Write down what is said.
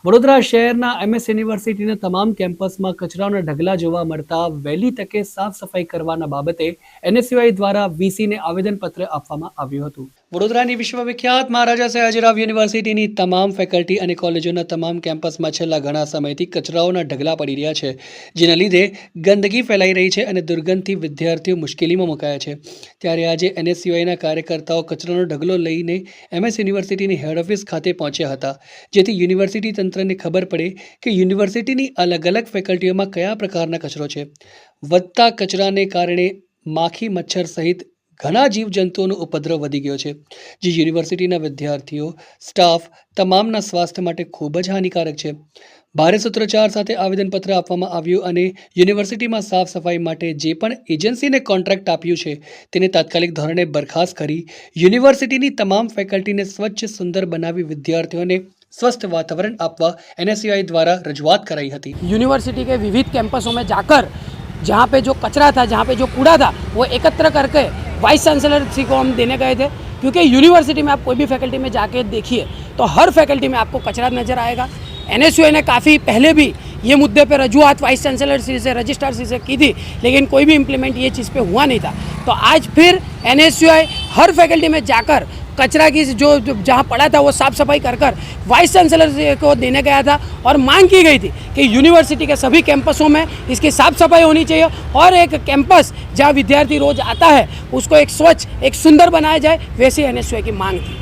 વડોદરા શહેરના એમએસ યુનિવર્સિટીના તમામ કેમ્પસમાં કચરાના ઢગલા જોવા મળતા વહેલી તકે સાફ સફાઈ કરવાના બાબતે એનએસયુઆઈ દ્વારા વીસીને આવેદનપત્ર આપવામાં આવ્યું હતું। વડોદરાની વિશ્વવિખ્યાત મહારાજા સયાજીરાવ યુનિવર્સિટીની તમામ ફેકલ્ટી અને કોલેજોના તમામ કેમ્પસમાં છેલ્લા ઘણા સમયથી કચરાઓના ઢગલા પડી રહ્યા છે, જેના લીધે ગંદકી ફેલાઈ રહી છે અને દુર્ગંધથી વિદ્યાર્થીઓ મુશ્કેલીમાં મુકાયા છે। ત્યારે આજે એનએસયુઆઈના કાર્યકર્તાઓ કચરાનો ઢગલો લઈને એમએસ યુનિવર્સિટીની હેડ ઓફિસ ખાતે પહોંચ્યા હતા, જેથી યુનિવર્સિટી તંત્રને ખબર પડે કે યુનિવર્સિટીની અલગ અલગ ફેકલ્ટીઓમાં કયા પ્રકારના કચરો છે। વધતા કચરાને કારણે માખી મચ્છર સહિત ઘણા જીવજંતુઓનો ઉપદ્રવ વધી ગયો છે, જે યુનિવર્સિટીના વિદ્યાર્થીઓ, સ્ટાફ તમામના સ્વાસ્થ્ય માટે ખૂબ જ હાનિકારક છે। ભારે સૂત્રોચ્ચાર સાથે આવેદનપત્ર આપવામાં આવ્યું અને યુનિવર્સિટીમાં સાફ સફાઈ માટે જે પણ એજન્સીને કોન્ટ્રાક્ટ આપ્યું છે તેને તાત્કાલિક ધોરણે બરખાસ્ત કરી યુનિવર્સિટીની તમામ ફેકલ્ટીને સ્વચ્છ સુંદર બનાવી વિદ્યાર્થીઓને स्वस्थ वातावरण आपवा एनएसयूआई द्वारा रजूआत कराई थी। यूनिवर्सिटी के विविध कैंपसों में जाकर जहाँ पे जो कचरा था, जहाँ पे जो कूड़ा था, वो एकत्र करके वाइस चांसलर जी को हम देने गए थे, क्योंकि यूनिवर्सिटी में आप कोई भी फैकल्टी में जाके देखिए तो हर फैकल्टी में आपको कचरा नज़र आएगा। एनएसयूआई ने काफ़ी पहले भी ये मुद्दे पे रजूआत वाइस चांसलर सी से, रजिस्ट्रार सी से की थी, लेकिन कोई भी इम्प्लीमेंट ये चीज़ पे हुआ नहीं था। तो आज फिर एनएसयूआई हर फैकल्टी में जाकर कचरा की जो जहाँ पड़ा था वो साफ सफाई कर वाइस चांसलर को देने गया था और मांग की गई थी कि यूनिवर्सिटी के सभी कैंपसों में इसकी साफ सफाई होनी चाहिए और एक कैंपस जहाँ विद्यार्थी रोज आता है उसको एक स्वच्छ, एक सुंदर बनाया जाए, वैसी एनएसयूआई की मांग थी।